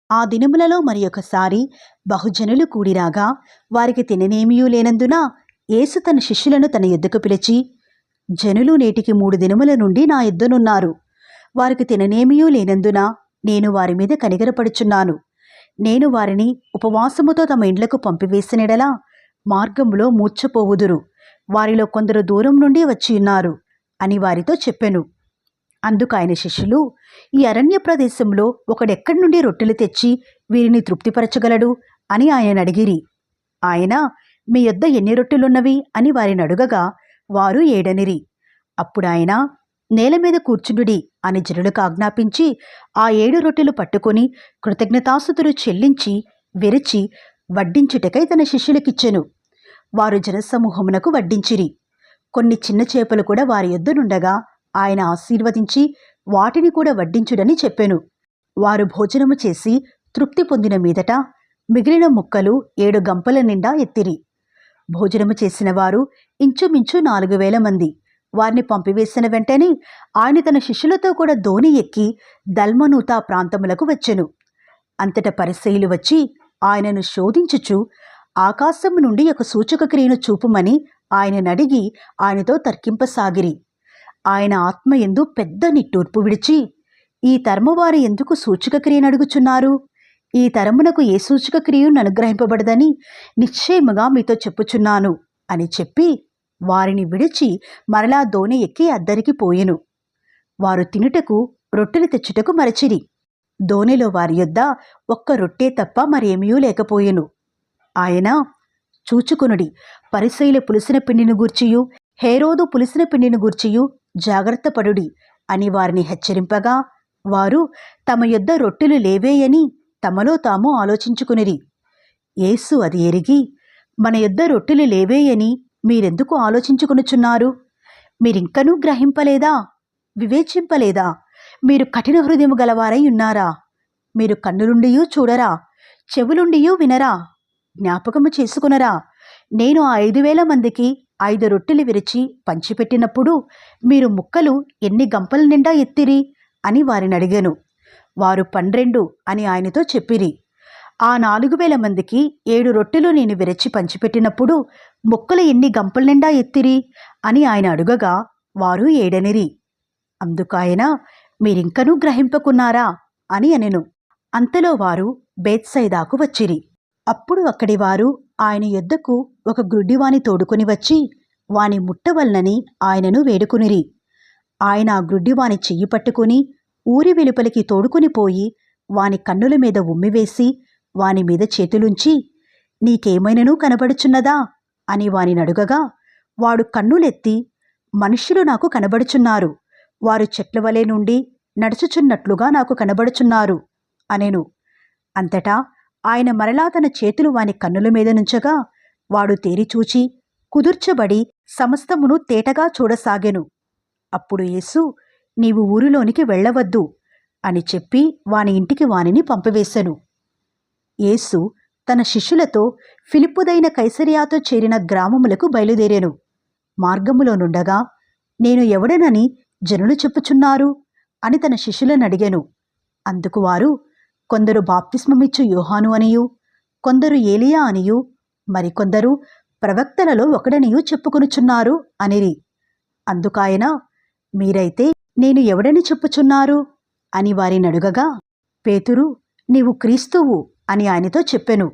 ఆ దినములలో మరి ఒకసారి బహుజనులు కూడిరాగా వారికి తిననేమియూ లేనందున యేసు తన శిష్యులను తన యొద్దకు పిలిచి, జనులు నేటికి 3 దినముల నుండి నా యొద్దనున్నారు. వారికి తిననేమియూ లేనందున నేను వారి మీద కనికరపడుచున్నాను. నేను వారిని ఉపవాసముతో తమ ఇండ్లకు పంపివేసినెడలా మార్గములో మూర్ఛపోవుదురు. వారిలో కొందరు దూరం నుండి వచ్చియున్నారు అని వారితో చెప్పెను. అందుకు ఆయన శిష్యులు, ఈ అరణ్య ప్రదేశంలో ఒకడెక్కడి నుండి రొట్టెలు తెచ్చి వీరిని తృప్తిపరచగలడు అని ఆయన అడిగిరి. ఆయన, మీ యొద్ద ఎన్ని రొట్టెలున్నవి అని వారిని అడుగగా వారు 7 అనిరి. అప్పుడు ఆయన, నేల మీద కూర్చుండుడి అని జనులకు ఆజ్ఞాపించి ఆ 7 రొట్టెలు పట్టుకొని కృతజ్ఞతాస్తుతులు చెల్లించి విరిచి వడ్డించుటకై తన శిష్యులకిచ్చెను. వారు జనసమూహమునకు వడ్డించిరి. కొన్ని చిన్న చేపలు కూడా వారి యొద్దనుండగా ఆయన ఆశీర్వదించి వాటిని కూడా వడ్డించుడని చెప్పెను. వారు భోజనము చేసి తృప్తి పొందిన మీదట మిగిలిన ముక్కలు 7 గంపల నిండా ఎత్తిరి. భోజనము చేసిన వారు ఇంచుమించు 4,000 మంది. వారిని పంపివేసిన వెంటనే ఆయన తన శిష్యులతో కూడా దోణి ఎక్కి దల్మనూతా ప్రాంతములకు వచ్చెను. అంతటా పరిసయ్యులు వచ్చి ఆయనను శోధించుచు ఆకాశము నుండి ఒక సూచక క్రియను చూపుమని ఆయననడిగి ఆయనతో తర్కింపసాగిరి. ఆయన ఆత్మయందు పెద్ద నిట్టూర్పు విడిచి, ఈ తరమువారు ఎందుకు సూచక క్రియను అడుగుచున్నారు? ఈ తరమునకు ఏ సూచక క్రియను అనుగ్రహింపబడదని నిశ్చయముగా మీతో చెప్పుచున్నాను అని చెప్పి వారిని విడిచి మరలా దోణి ఎక్కి అద్దరికి పోయెను. వారు తినుటకు రొట్టెలు తెచ్చుటకు మరచిరి. దోణిలో వారి యొద్ద ఒక్క రొట్టె తప్ప మరేమీ లేకపోయెను. ఆయన, చూచుకొనుడి, పరిసయ్యుల పులిసిన పిండిని గూర్చియు హేరోదు పులిసిన పిండిని గూర్చియు జాగ్రత్త పడుడి అని వారిని హెచ్చరింపగా వారు తమ యొద్ద రొట్టెలు లేవేయని తమలో తాము ఆలోచించుకునిరి. యేసు అది ఎరిగి, మన యొద్ద రొట్టెలు లేవేయని మీరెందుకు ఆలోచించుకొనుచున్నారు? మీరింకనూ గ్రహింపలేదా? వివేచింపలేదా? మీరు కఠిన హృదయము గలవారై ఉన్నారా? మీరు కన్నులుండియూ చూడరా? చెవులుండియూ వినరా? జ్ఞాపకము చేసుకునరా? నేను ఆ 5,000 మందికి 5 రొట్టెలు విరిచి పంచిపెట్టినప్పుడు మీరు ముక్కలు ఎన్ని గంపల నిండా ఎత్తిరి అని వారిని అడిగాను. వారు 12 అని ఆయనతో చెప్పిరి. ఆ 4,000 మందికి 7 రొట్టెలు నేను విరచి పంచిపెట్టినప్పుడు ముక్కలు ఎన్ని గంపల నిండా ఎత్తిరి అని ఆయన అడుగగా వారు 7 అనిరి. అందుకాయన, మీరింకనూ గ్రహింపకున్నారా అని అనెను. అంతలో వారు బేత్సైదాకు వచ్చిరి. అప్పుడు అక్కడి వారు ఆయన యొద్దకు ఒక గ్రుడ్డివాని తోడుకొని వచ్చి వాని ముట్టవలనని ఆయనను వేడుకునిరి. ఆయన ఆ గ్రుడ్డివాని చెయ్యి పట్టుకుని ఊరి వెలుపలికి తోడుకొని పోయి వాని కన్నుల మీద ఉమ్మివేసి వాని మీద చేతులుంచి, నీకేమైననూ కనబడుచున్నదా అని వానిని అడుగగా వాడు కన్నులెత్తి, మనుష్యులు నాకు కనబడుచున్నారు, వారు చెట్ల వలె నుండి నడుచుచున్నట్లుగా నాకు కనబడుచున్నారు అనెను. అంతటా ఆయన మరలా తన చేతులు వాని కన్నుల మీద నుంచగా వాడు తేరిచూచి కుదుర్చబడి సమస్తమును తేటగా చూడసాగెను. అప్పుడు యేసు, నీవు ఊరిలోనికి వెళ్ళవద్దు అని చెప్పి వాని ఇంటికి వానిని పంపివేశెను. యేసు తన శిష్యులతో ఫిలిప్పుదైన కైసరియాతో చేరిన గ్రామములకు బయలుదేరెను. మార్గములోనుండగా, నేను ఎవడనని జనులు చెప్పుచున్నారు అని తన శిష్యులను అడిగెను. అందుకు వారు, కొందరు బాప్తిస్మమిచ్చు యోహాను అనియు, కొందరు ఏలియా అనియు, మరికొందరు ప్రవక్తలలో ఒకడనియూ చెప్పుకొనుచున్నారు అనిరి. అందుకాయన, మీరైతే నేను ఎవడని చెప్పుచున్నారు అని వారిని అడుగగా పేతురు, నీవు క్రీస్తువు అని ఆయనతో చెప్పెను.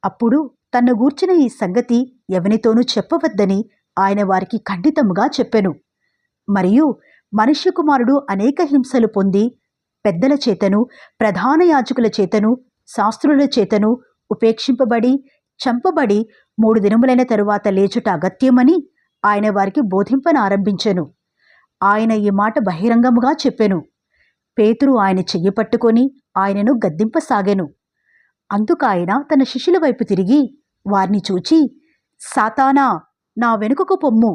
అప్పుడు తన్ను గూర్చిన ఈ సంగతి ఎవనితోనూ చెప్పవద్దని ఆయన వారికి ఖండితముగా చెప్పెను. మరియు మనుష్య కుమారుడు అనేక హింసలు పొంది పెద్దల చేతను ప్రధాన యాజకుల చేతను శాస్త్రుల చేతను ఉపేక్షింపబడి చంపబడి 3 దినములైన తరువాత లేచుట అగత్యమని ఆయన వారికి బోధింపనారంభించెను. ఆయన ఈ మాట బహిరంగముగా చెప్పెను. పేతురు ఆయన చెయ్యి పట్టుకొని ఆయనను గద్దింపసాగెను. అందుకాయన తన శిష్యుల వైపు తిరిగి వారిని చూచి, సాతానా, నా వెనుకకు పొమ్ము,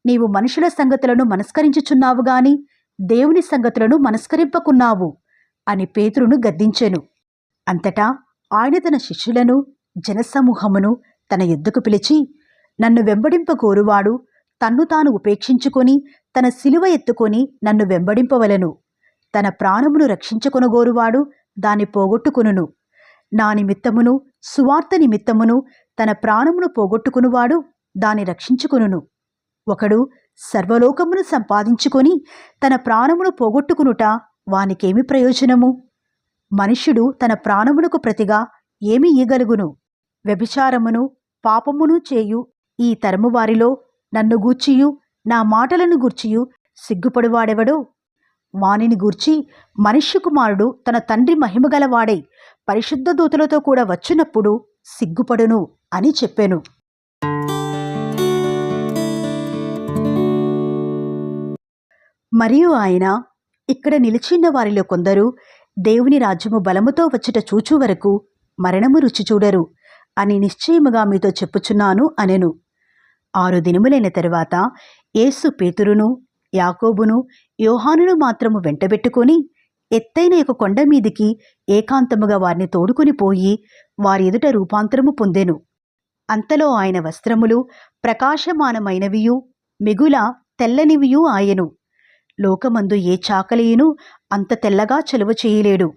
నీవు మనుషుల సంగతులను మనస్కరించుచున్నావు గాని దేవుని సంగతులను మనస్కరింపకున్నావు అని పేతురును గద్దించెను. అంతటా ఆయన తన శిష్యులను జనసమూహమును తన యొద్దకు పిలిచి, నన్ను వెంబడింపగోరువాడు తన్ను తాను ఉపేక్షించుకొని తన సిలువ ఎత్తుకొని నన్ను వెంబడింపవలెను. తన ప్రాణమును రక్షించుకొనగోరువాడు దాన్ని పోగొట్టుకొనును. నా నిమిత్తమును సువార్త నిమిత్తమును తన ప్రాణమును పోగొట్టుకునివాడు దాని రక్షించుకొనును. ఒకడు సర్వలోకమును సంపాదించుకొని తన ప్రాణమును పోగొట్టుకునుట వానికేమి ప్రయోజనము? మనుష్యుడు తన ప్రాణమునకు ప్రతిగా ఏమి ఇయ్యగలుగును? వ్యభిచారమును పాపమును చేయు ఈ తరము వారిలో నన్ను గూర్చియు నా మాటలను గూర్చియు సిగ్గుపడువాడెవడో? వానిని గూర్చి మనుష్య కుమారుడు తన తండ్రి మహిమగలవాడై పరిశుద్ధ దూతలతో కూడా వచ్చినప్పుడు సిగ్గుపడును అని చెప్పెను. మరియు ఆయన, ఇక్కడ నిలిచిన్న వారిలో కొందరు దేవుని రాజ్యము బలముతో వచ్చుట చూచు వరకు మరణము రుచి చూడరు అని నిశ్చయముగా మీతో చెప్పుచున్నాను అనెను. 6 దినములైన తరువాత యేసు పేతురును యాకోబును యోహానును మాత్రము వెంటబెట్టుకొని ఎత్తైన ఒక కొండ మీదికి ఏకాంతముగా వారిని తోడుకొని పోయి వారి ఎదుట రూపాంతరము పొందెను. అంతలో ఆయన వస్త్రములు ప్రకాశమానమైనవియు మిగుల తెల్లనివియు ఆయెను. లోకమందు ఏ చాకలియును అంత తెల్లగా చలువ చేయలేడు.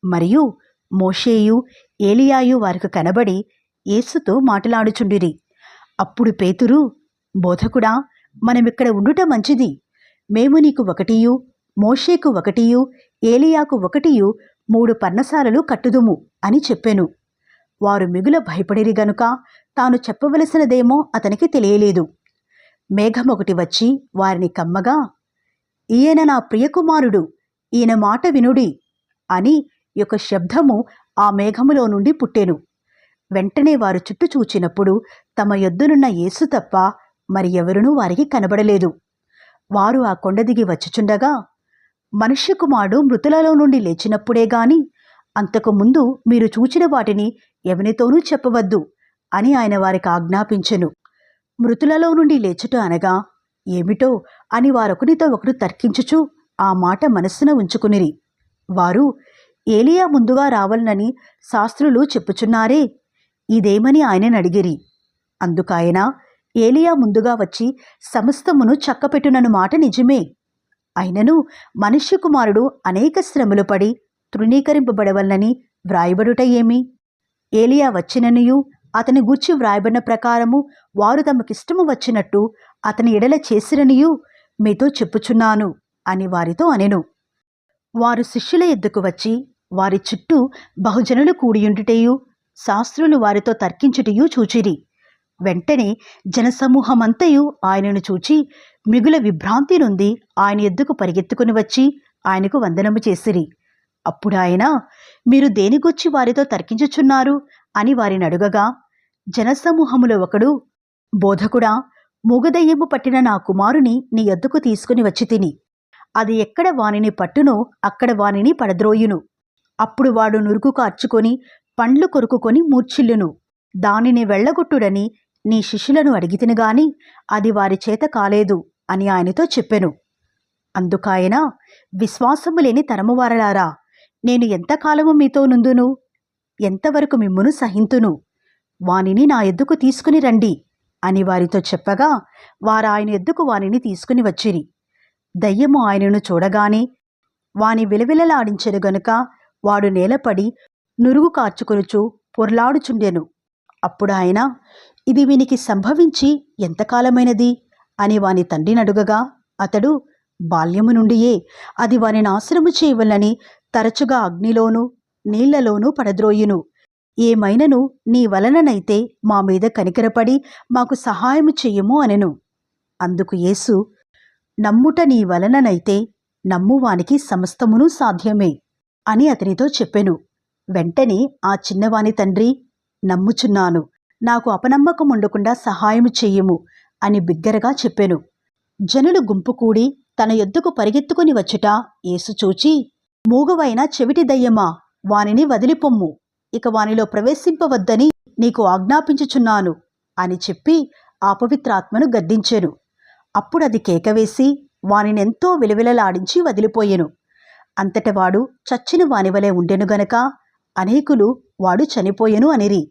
మరియు మోషేయు ఏలియాయు వారికి కనబడి యేసుతో మాటలాడుచుండిరి. అప్పుడు పేతురు, బోధకుడా, మనమిక్కడ ఉండుట మంచిది. మేము నీకు ఒకటియు మోషేకు ఒకటియు ఏలియాకు ఒకటియు 3 పర్ణశాలలు కట్టుదుము అని చెప్పెను. వారు మిగుల భయపడిరి గనుక తాను చెప్పవలసినదేమో అతనికి తెలియలేదు. మేఘమొకటి వచ్చి వారిని కమ్మగా, ఈయన నా ప్రియకుమారుడు, ఈయన మాట వినుడి అని ఒక శబ్దము ఆ మేఘములో నుండి పుట్టెను. వెంటనే వారు చుట్టూ చూచినప్పుడు తమ యొద్దనున్న యేసు తప్ప మరి ఎవరునూ వారికి కనబడలేదు. వారు ఆ కొండ దిగి వచ్చుచుండగా, మనుష్య కుమారుడు మృతులలో నుండి లేచినప్పుడే గాని అంతకు ముందు మీరు చూచిన వాటిని ఎవనితోనూ చెప్పవద్దు అని ఆయన వారికి ఆజ్ఞాపించెను. మృతులలో నుండి లేచుట అనగా ఏమిటో అని వారొకరితో ఒకరు తర్కించుచు ఆ మాట మనస్సున ఉంచుకునిరి. వారు, ఏలియా ముందుగా రావాలనని శాస్త్రులు చెప్పుచున్నారే, ఇదేమని ఆయనను అడిగిరి. అందుకాయన, ఏలియా ముందుగా వచ్చి సమస్తమును చక్కపెట్టునను మాట నిజమే. అయినను మనుష్య కుమారుడు అనేక శ్రమలు పడి తృణీకరింపబడవలనని వ్రాయబడుట ఏమి? ఏలియా వచ్చిననియు అతని గూర్చి వ్రాయబడిన ప్రకారము వారు తమకిష్టము వచ్చినట్టు అతని ఎడల చేసిరనియు మీతో చెప్పుచున్నాను అని వారితో అనెను. వారు శిష్యుల ఎద్దుకు వచ్చి వారి చుట్టూ బహుజనులు కూడియుండుటయు శాస్త్రులు వారితో తర్కించుటయు చూచిరి. వెంటనే జనసమూహమంతయు ఆయనను చూచి మిగుల విభ్రాంతి నొంది ఆయన ఎద్దుకు పరిగెత్తుకుని వచ్చి ఆయనకు వందనము చేసిరి. అప్పుడు ఆయన, మీరు దేనిగూర్చి వారితో తర్కించుచున్నారు అని వారిని అడుగగా, జనసమూహములో ఒకడు, బోధకుడా, మూగదయ్యము పట్టిన నా కుమారుని నీ యొద్దకు తీసుకుని వచ్చి తిని, అది ఎక్కడ వానిని పట్టునో అక్కడ వానిని పడద్రోయును. అప్పుడు వాడు నురుగు కార్చుకొని పండ్లు కొరుకుకొని మూర్ఛిల్లును. దానిని వెళ్ళగొట్టుడని నీ శిష్యులను అడిగితిని గాని అది వారి చేత కాలేదు అని ఆయనతో చెప్పెను. అందుకాయన, విశ్వాసము లేని తరమువారలారా, నేను ఎంతకాలము మీతో నుందును? ఎంతవరకు మిమ్మును సహింతును? వానిని నా ఎద్దుకు తీసుకుని రండి అని వారితో చెప్పగా వారు ఆయన ఎద్దుకు వానిని తీసుకుని వచ్చిరి. దయ్యము ఆయనను చూడగానే వాని విలవిలలాడించెను గనుక వాడు నేలపడి నురుగు కార్చుకొనుచు పొర్లాడుచుండెను. అప్పుడు ఆయన, ఇది వీనికి సంభవించి ఎంతకాలమైనది అని వాని తండ్రిని అడుగగా అతడు, బాల్యము నుండియే అది వాని నాశనము చేయవలనని తరచుగా అగ్నిలోనూ నీళ్లలోనూ పడద్రోయును. ఏమైనను నీ వలననైతే మా మీద కనికరపడి మాకు సహాయము చెయ్యము అనెను. అందుకు యేసు, నమ్ముట నీ వలననైతే నమ్మువానికి సమస్తమును సాధ్యమే అని అతనితో చెప్పెను. వెంటనే ఆ చిన్నవాని తండ్రి, నమ్ముచున్నాను, నాకు అపనమ్మకం ఉండకుండా సహాయము చెయ్యము అని బిగ్గరగా చెప్పెను. జనులు గుంపు కూడి తన యొద్దకు పరిగెత్తుకుని వచ్చుట యేసు చూచి, మూగవైన చెవిటి దయ్యమా, వానిని వదిలిపొమ్ము, ఇక వానిలో ప్రవేశింపవద్దని నీకు ఆజ్ఞాపించుచున్నాను అని చెప్పి ఆ పవిత్రాత్మను గద్దించెను. అప్పుడది కేకవేసి వానినెంతో విలవిలలాడించి వదిలిపోయెను. అంతట వాడు చచ్చిన వానివలే ఉండెను గనక అనేకులు వాడు చనిపోయెను అనిరి.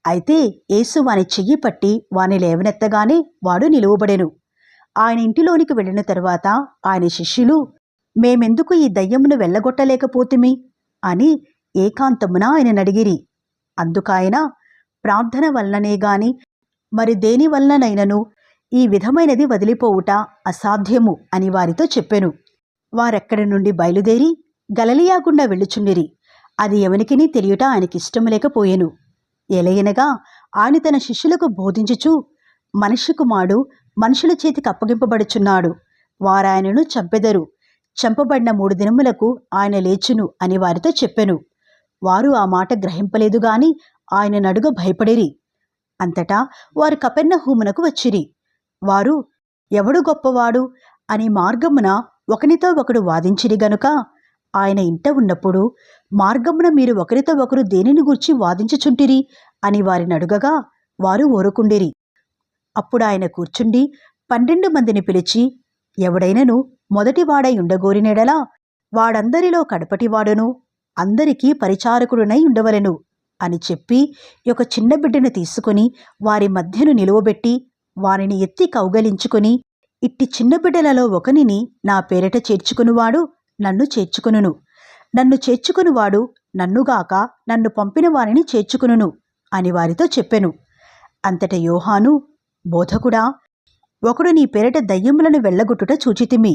అయితే యేసు వాని చెయ్యి పట్టి వాని లేవనెత్తగానే వాడు నిలువబడెను. ఆయన ఇంటిలోనికి వెళ్ళిన తరువాత ఆయన శిష్యులు, మేమెందుకు ఈ దయ్యమును వెళ్ళగొట్టలేకపోతిమి అని ఏకాంతమున ఆయనను అడిగిరి. అందుకాయన, ప్రార్థన వలననే గాని మరి దేని వలననైనను ఈ విధమైనది వదిలిపోవుట అసాధ్యము అని వారితో చెప్పెను. వారెక్కడి నుండి బయలుదేరి గలిలయ గుండా వెళ్ళుచుండిరి. అది ఎవనికినీ తెలియుట ఆయనకిష్టము లేకపోయెను. ఎలయనగా ఆయన తన శిష్యులకు బోధించుచు, మనిషి కుమారుడు మనుషుల చేతికి అప్పగింపబడుచున్నాడు, వారాయనను చంపెదరు, చంపబడిన 3 దినములకు ఆయన లేచును అని వారితో చెప్పెను. వారు ఆ మాట గ్రహింపలేదు గాని ఆయన నడుగ భయపడిరి. అంతటా వారు కపెర్నహూమునకు వచ్చిరి. వారు ఎవడు గొప్పవాడు అని మార్గమున ఒకనితో ఒకడు వాదించిరి గనుక, ఆయన ఇంట ఉన్నప్పుడు మార్గమున మీరు ఒకరితో ఒకరు దేనిని గూర్చి వాదించుచుంటిరి అని వారిని అడుగగా వారు ఊరుకుండిరి. అప్పుడు ఆయన కూర్చుండి 12 మందిని పిలిచి, ఎవడైనను మొదటివాడై ఉండగోరినెడలా వాడందరిలో కడపటివాడును, అందరికీ పరిచారకుడునై ఉండవలెను అని చెప్పి, ఒక చిన్న బిడ్డను తీసుకుని వారి మధ్యను నిలువబెట్టి వారిని ఎత్తి కౌగలించుకుని, ఇట్టి చిన్న బిడ్డలలో ఒకనిని నా పేరిట చేర్చుకునివాడు నన్ను చేర్చుకునును, నన్ను చేర్చుకునివాడు నన్నుగాక నన్ను పంపిన వారిని చేర్చుకునును అని వారితో చెప్పెను. అంతట యోహాను, బోధకుడా, ఒకడు నీ పేరిట దయ్యములను వెళ్ళగొట్టుట చూచితిమి.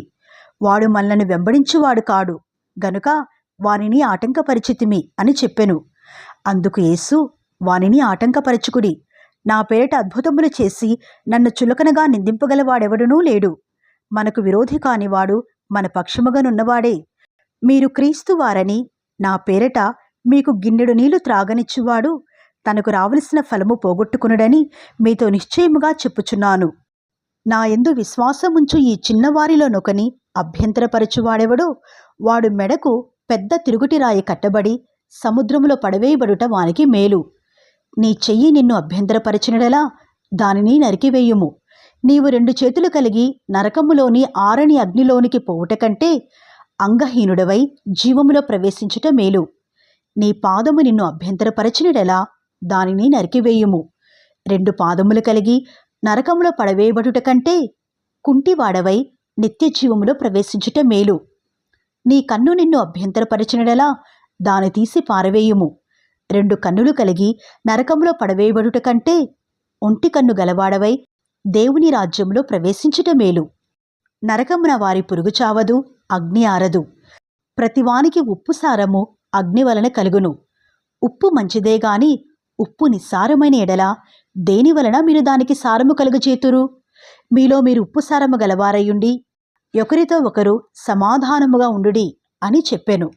వాడు మనలను వెంబడించువాడు కాడు గనుక వానిని ఆటంకపరిచితిమి అని చెప్పెను. అందుకు యేసు, వానిని ఆటంకపరచుకుడి. నా పేరిట అద్భుతములు చేసి నన్ను చులకనగా నిందింపగలవాడెవడునూ లేడు. మనకు విరోధి కానివాడు మన పక్షముగానున్నవాడే. మీరు క్రీస్తు వారని నా పేరిట మీకు గిన్నెడు నీళ్లు త్రాగనిచ్చువాడు తనకు రావలసిన ఫలము పోగొట్టుకునుడని మీతో నిశ్చయముగా చెప్పుచున్నాను. నా యందు విశ్వాసముంచు ఈ చిన్నవారిలోనొకని అభ్యంతరపరచువాడెవడో వాడు మెడకు పెద్ద తిరుగుటిరాయి కట్టబడి సముద్రములో పడవేయబడుట వానికి మేలు. నీ చెయ్యి నిన్ను అభ్యంతరపరచినడలా దానిని నరికివేయుము. నీవు 2 చేతులు కలిగి నరకములోని ఆరని అగ్నిలోనికి పోవుట కంటే అంగహీనుడవై జీవములో ప్రవేశించుట మేలు. నీ పాదము నిన్ను అభ్యంతరపరచినడలా దానిని నరికివేయుము. 2 పాదములు కలిగి నరకములో పడవేయబడుట కంటే కుంటివాడవై నిత్య జీవములో ప్రవేశించుట మేలు. నీ కన్ను నిన్ను అభ్యంతరపరచినడలా దాని తీసి పారవేయుము. 2 కన్నులు కలిగి నరకములో పడవేయబడుట కంటే ఒంటి కన్ను గలవాడవై దేవుని రాజ్యంలో ప్రవేశించుట మేలు. నరకమున వారి పురుగు చావదు, అగ్ని ఆరదు. ప్రతివానికి ఉప్పు సారము అగ్ని వలన కలుగును. ఉప్పు మంచిదే గాని ఉప్పు నిస్సారమైన ఎడల దేనివలన మీరు దానికి సారము కలుగజేతురు? మీలో మీరు ఉప్పు సారము గలవారయుండి ఒకరితో ఒకరు సమాధానముగా ఉండుడి అని చెప్పెను.